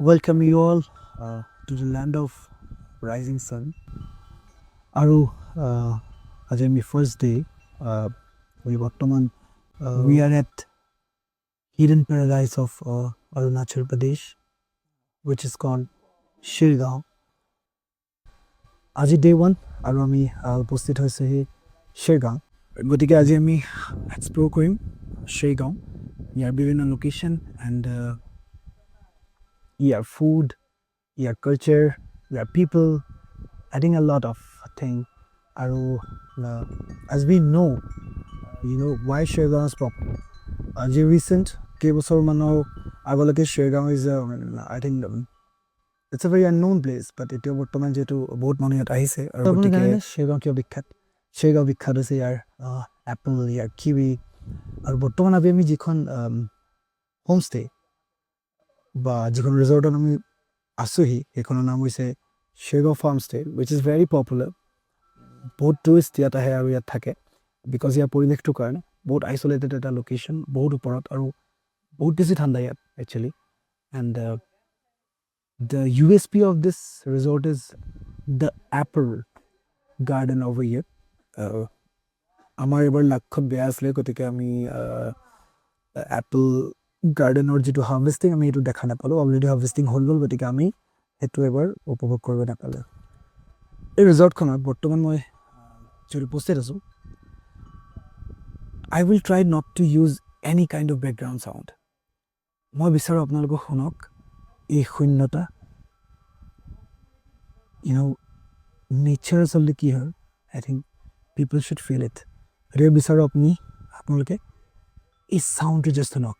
welcome you all to the land of rising sun. Aru as my first day, we are at hidden paradise of Arunachal Pradesh, which is called Shergaon. Aji day 1 aru ami posted hoise he Shergaon. Gotike aji ami explore korim Shergaon. Here bibhinno location and your food, your culture, your people, adding a lot of things. As we know, why Shergaon is popular. As a recent Kebosor Mano, Agolake Shergaon is I think it's a very unknown place, but it is to boat money at Ice or Shergaon Kyobikat. Shergaon Bikat is here, apple, here, kiwi, or Botoman Avemi Jikon homestay. But Jikon resort on Asuhi, Economy we say Shergaon Farmstay, which is very popular. Both tourist theatre area thake because here poribesh to karone both isolated at a location, both uporat aru both besi thanda yat actually. And the USP of this resort is the apple garden over here. Amar ebar lakhot beya asle gotike ami apple garden or jitu harvesting ami etu dekha napalo, already harvesting hol gol gotike ami etu ebar upobhog koribo napalo. এই ৰিজৰ্টখনত বৰ্তমান মই যদি posted আছো I will try not to use any kind of background sound. মই বিচাৰো আপোনালোকক শুনক এই শূন্যতা nature আসলে কি হয় I think people should feel it. আৰু বিচাৰো আপোনালোকে এই সাউন্ডটো জাস্ট শুনক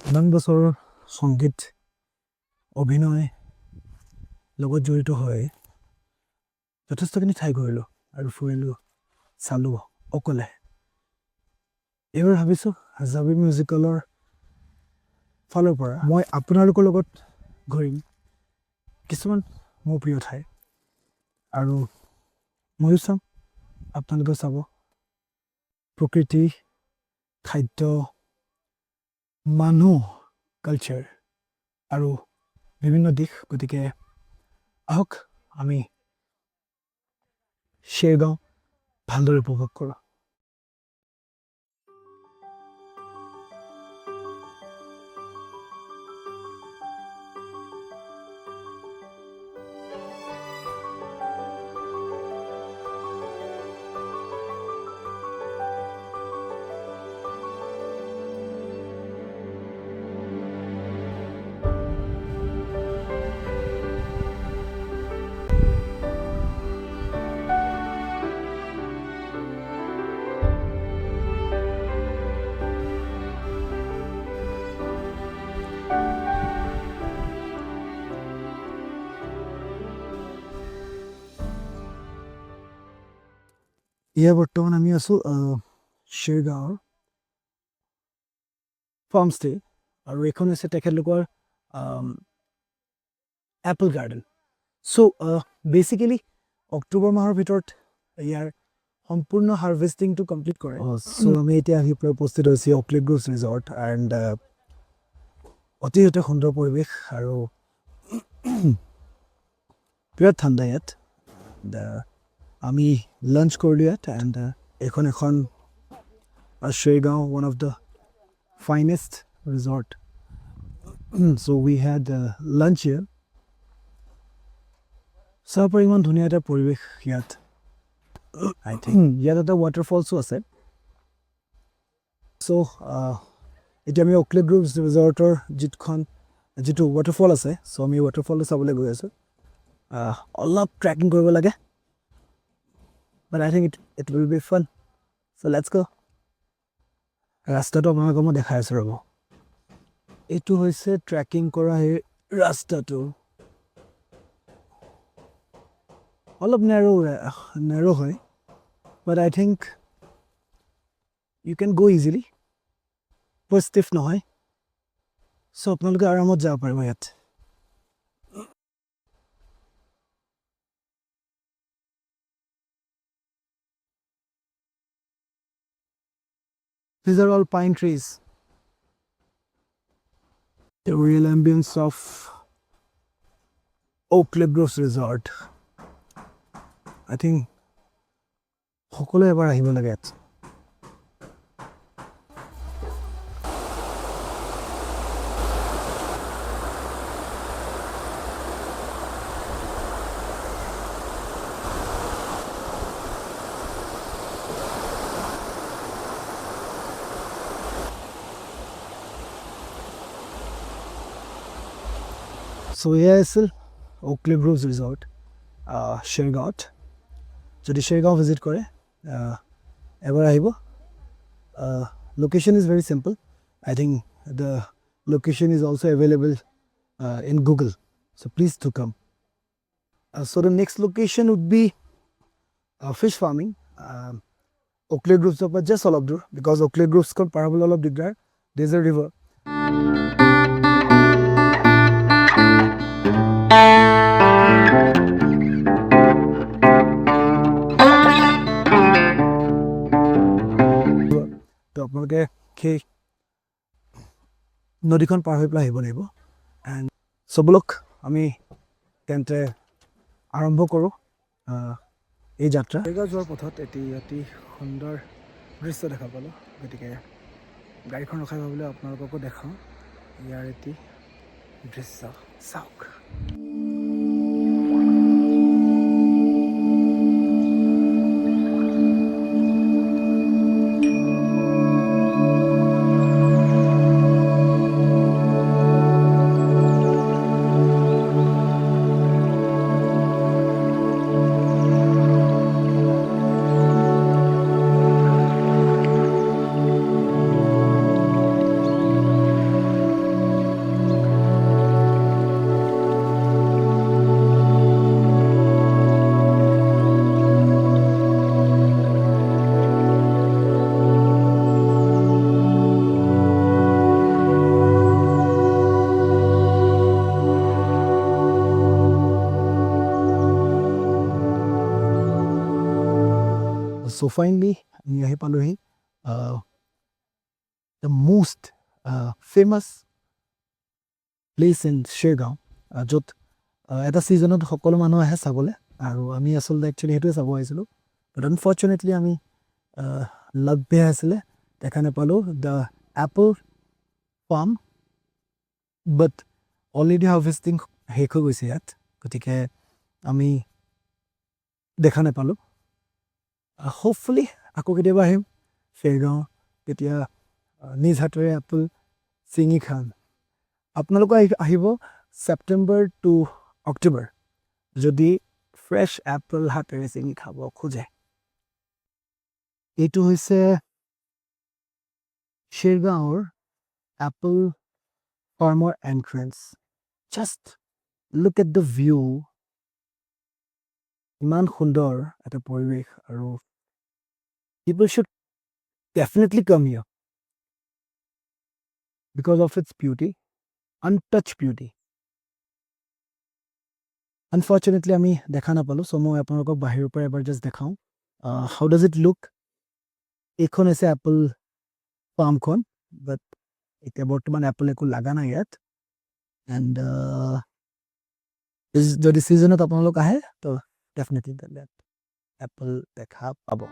ইমান বছৰ সংগীত অভিনয় লগত জড়িত হয় যথেষ্টখিনি ঠাই ঘূৰিলো আৰু ফুৰিলো চালো অকলে এবাৰ ভাবিছো জাবিৰ মিউজিকেলৰ ফালৰ পৰা মই আপোনালোকৰ লগত ঘূৰিম কিছুমান মোৰ প্ৰিয় ঠাই আৰু ময়ো চাম আপোনালোকে চাব প্ৰকৃতি খাদ্য মানুহ কালচাৰ আৰু বিভিন্ন দিশ গতিকে আহক আমি Shergaon ভালদৰে উপভোগ কৰোঁ ইয়াৰ বৰ্তমান আমি আছো Shergaon ফাৰ্মষ্টে আৰু এখন আছে তেখেতলোকৰ Apple garden so basically October মাহৰ ভিতৰত ইয়াৰ সম্পূৰ্ণ হাৰ্ভেষ্টিংটো কমপ্লিট কৰে সো আমি এতিয়া আহি উপস্থিত হৈছি অকলেট গ্ৰোভছ ৰিজৰ্ট এণ্ড অতিশয় সুন্দৰ পৰিৱেশ আৰু বিৰাট ঠাণ্ডা ইয়াত আমি লাঞ্চ কৰিলো ইয়াত এণ্ড এখন Shergaon, one of the finest resort. So we had lunch here. চাব পাৰি ইমান ধুনীয়া এটা পৰিৱেশ ইয়াত I think ইয়াত এটা ৱাটাৰফলছো আছে so এতিয়া আমি অকলেট গ্ৰোভছ ৰিজৰ্টৰ যিটো ৱাটাৰফল আছে so আমি ৱাটাৰফলটো চাবলৈ গৈ আছো অলপ ট্ৰেকিং কৰিব লাগে but I think it will be fun so let's go ৰাস্তাটো আপোনালোকক মই দেখাই আছো ৰ'ব এইটো হৈছে ট্ৰেকিং কৰা এই ৰাস্তাটো অলপ নেৰো হয়, but I think you can go easily, বৰ stiff নহয়, so আপোনালোকে আৰামত যাব পাৰিব ইয়াত। These are all pine trees. The real ambience of Oak Cliff Groves Resort. I think সকলোৱে এবাৰ আহিব লাগে ইয়াত। So এয়া আছিল Oak Cliff Groves Resort, Shergaon. যদি Shergaon ভিজিট কৰে এবাৰ আহিব। Location is very simple. I think the location is also available in Google. So please do come. So the next location would be fish farming. Oak Cliff Groves of just all of because Oak Cliff Groves called parable all of the there's a river. তো আপোনালোকে সেই নদীখন পাৰ হৈ পেলাই আহিব লাগিব। And চবলক আমি তেন্তে আৰম্ভ কৰোঁ এই যাত্ৰা। Shergaon যোৱাৰ পথত এটি অতি সুন্দৰ দৃশ্য দেখা পালোঁ, গতিকে গাড়ীখন ৰখাই ভাবিলে আপোনালোককো দেখাওঁ ইয়াৰ এটি দৃশ্য চাওক। So finally, আমি আহি পালোহি the most famous place in Shergaon, য'ত এটা ছিজনত সকলো মানুহ আহে চাবলৈ, আৰু আমি আচলতে একচুৱেলি সেইটোৱে চাব আহিছিলোঁ। বাট আনফৰ্চুনেটলি আমি লাভ বেয়া আছিলে, দেখা নাপালোঁ the Apple farm, but already harvesting শেষ হৈ গৈছে ইয়াত, গতিকে আমি দেখা নাপালোঁ। হোপফুলি আকৌ কেতিয়াবা আহিম Shergaon, তেতিয়া নিজ হাতেৰে এপল ছিঙি খাম। আপোনালোকে আহিব ছেপ্টেম্বৰ টু অক্টোবৰ যদি ফ্ৰেছ এপল হাতেৰে ছিঙি খাব খোজে। এইটো হৈছে Shergaonৰ এপল ফাৰ্মৰ entrance. Just look at the view, ইমান সুন্দৰ এটা পৰিৱেশ, আৰু people should definitely come here because of its beauty, untouched beauty. Unfortunately আমি দেখা নাপালোঁ, চ' মই আপোনালোকক বাহিৰৰ পৰা এবাৰ জাষ্ট দেখাওঁ হাউ ডাজ ইট লুক। এইখন হৈছে এপল ফাৰ্মখন, বাট এতিয়া বৰ্তমান এপল একো লগা নাই ইয়াত। এণ্ড যদি ছিজনত আপোনালোক আহে তো ডেফিনেটলি ইয়াত এপল দেখা পাব।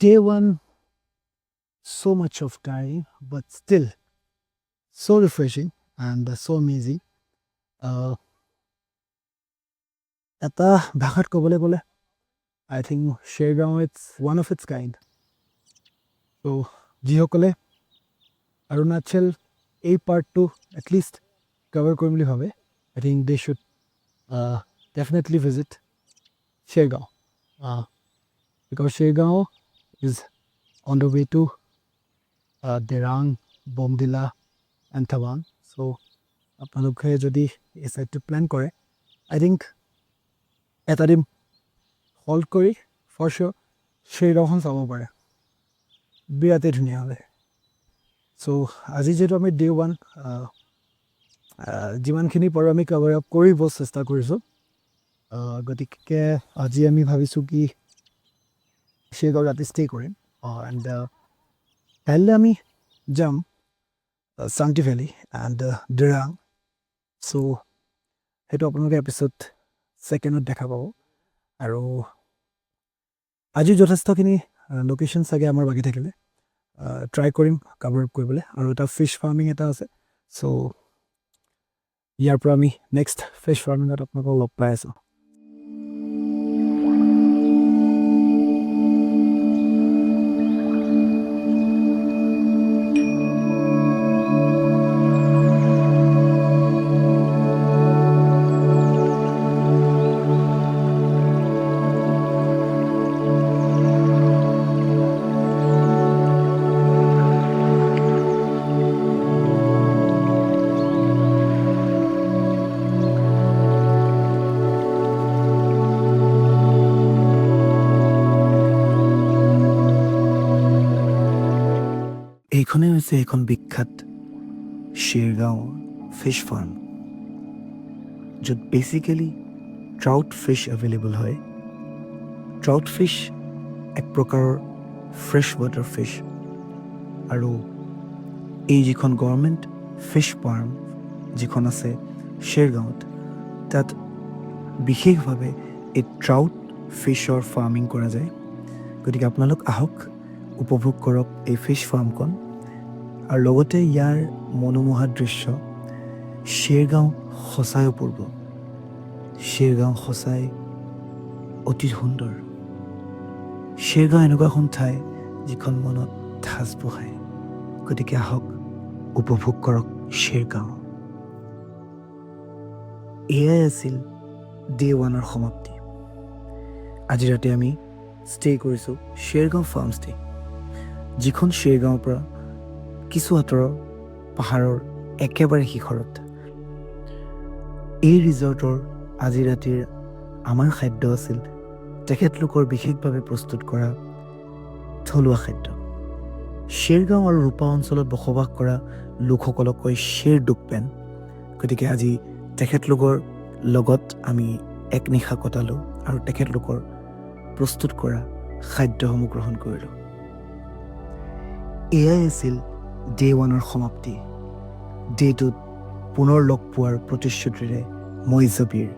Day one, so much of time, but still so refreshing and so amazing. এটা ভাষাত ক'বলৈ গ'লে I think Shergaon it's one of its kind. So যিসকলে অৰুণাচল এই পাৰ্টটো এটলিষ্ট কভাৰ কৰিম বুলি ভাবে I think they should definitely visit Shergaon. Because Shergaon is on the way to Derang, Bomdila and Tawang. So, আপোনালোকে যদি এই সাইডটো প্ল্যান কৰে আই থিংক এটা দিন হল্ড কৰি ফৰ চিয়'ৰ Shergaon চাব পাৰে বিৰাটেই ধুনীয়া হ'লে চ' আজি যিহেতু আমি ডে 1 যিমানখিনি পাৰোঁ আমি কভাৰ আপ কৰিব চেষ্টা কৰিছোঁ গতিকে আজি আমি ভাবিছোঁ কি Shergaon ৰাতি ষ্টে কৰিম এণ্ড কাইলৈ আমি যাম চাংটি ভেলী এণ্ড ডিৰাং চ' সেইটো আপোনালোকে এপিছ'ড ছেকেণ্ডত দেখা পাব আৰু আজি যথেষ্টখিনি লোকেশ্যন চাগে আমাৰ বাকী থাকিলে ট্ৰাই কৰিম কভাৰ আপ কৰিবলৈ আৰু এটা ফিছ ফাৰ্মিং এটা আছে চ' ইয়াৰ পৰা আমি নেক্সট ফিছ ফাৰ্মিঙত আপোনালোকক লগ পাই আছোঁ এইখনে হৈছে এখন বিখ্যাত Shergaon ফিছ ফাৰ্ম য'ত বেচিকেলি ট্ৰাউট ফিছ এভেইলেবল হয় ট্ৰাউট ফিছ এক প্ৰকাৰৰ ফ্ৰেছ ৱাটাৰ ফিছ আৰু এই যিখন গভৰ্ণমেণ্ট ফিছ ফাৰ্ম যিখন আছে Shergaonত তাত বিশেষভাৱে এই ট্ৰাউট ফিছৰ ফাৰ্মিং কৰা যায় গতিকে আপোনালোক আহক উপভোগ কৰক এই ফিছ ফাৰ্মখন আৰু লগতে ইয়াৰ মনোমোহা দৃশ্য Shergaon সঁচাই অপূৰ্ব Shergaon সঁচাই অতি সুন্দৰ Shergaon এনেকুৱা এখন ঠাই যিখন মনত ঠাচ বহায় গতিকে আহক উপভোগ কৰক Shergaon এয়াই আছিল ডে 1ৰ সমাপ্তি আজি ৰাতি আমি ষ্টে কৰিছোঁ Shergaon ফাৰ্ম ষ্টে যিখন Shergaonৰ পৰা কিছু আঁতৰৰ পাহাৰৰ একেবাৰে শিখৰত এই ৰিজৰ্টৰ আজি ৰাতিৰ আমাৰ খাদ্য আছিল তেখেতলোকৰ বিশেষভাৱে প্ৰস্তুত কৰা থলুৱা খাদ্য Shergaon আৰু ৰূপা অঞ্চলত বসবাস কৰা লোকসকলক কয় শ্বেৰডুকপেন গতিকে আজি তেখেতলোকৰ লগত আমি এক নিশা কটালোঁ আৰু তেখেতলোকৰ প্ৰস্তুত কৰা খাদ্যসমূহ গ্ৰহণ কৰিলোঁ এয়াই আছিল ডে 1ৰ সমাপ্তি ডে 2ত পুনৰ লগ পোৱাৰ প্ৰতিশ্ৰুতিৰে মই জাবিৰ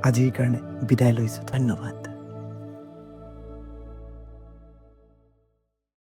আজিৰ কাৰণে বিদায় লৈছোঁ ধন্যবাদ